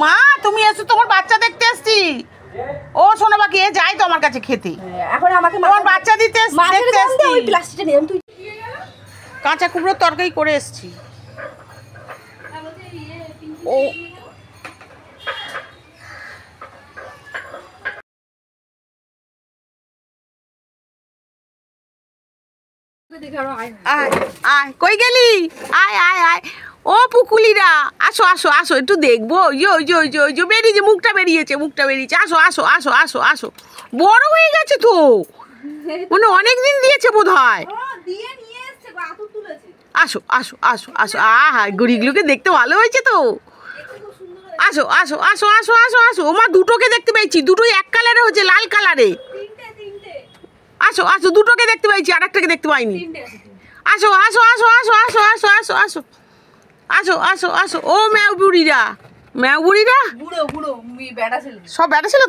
মা তুমি এসো, তোমার বাচ্চা দেখতে এসছি। ও সোনা বাকি এ যাই তো আমার কাছে খেতে, এখন আমাকে তোমার বাচ্চা দিতে দেখতে এসছি। ওই প্লাস্টিকটা নিয়ে তুই কাঁচা কুমড়োর তরকারি করে এসছি। ও আয় আয়, কই গেলি? আয় আয় আয়, ও পুকুলিরা আসো আসো আসো, একটু দেখবো। ওই যে বেরিয়েছে, মুখটা বেরিয়েছে, আসো আসো আসো আসো আসো। বড় হয়ে গেছে তো, মানে অনেকদিন দিয়েছে বোধ হয়। আসো আসো আসো আসো, আহা গুড়িগুলোকে দেখতে ভালো হয়েছে তো। আসো আসো আসো আসো আসো আসো, ও মা দুটোকে দেখতে পেয়েছি, দুটোই এক কালারে হচ্ছে, লাল কালারে। আসো আসো, দুটোকে দেখতে পেয়েছি, আর একটাকে দেখতে পাইনি। আসো আসো আসো আসো আসো আসো আসো আসো আসো আসো আসো, ও ম্যাও বুড়িরা, বুড়ো বুড়ো বেটা ছেলে সব বেটা ছিল।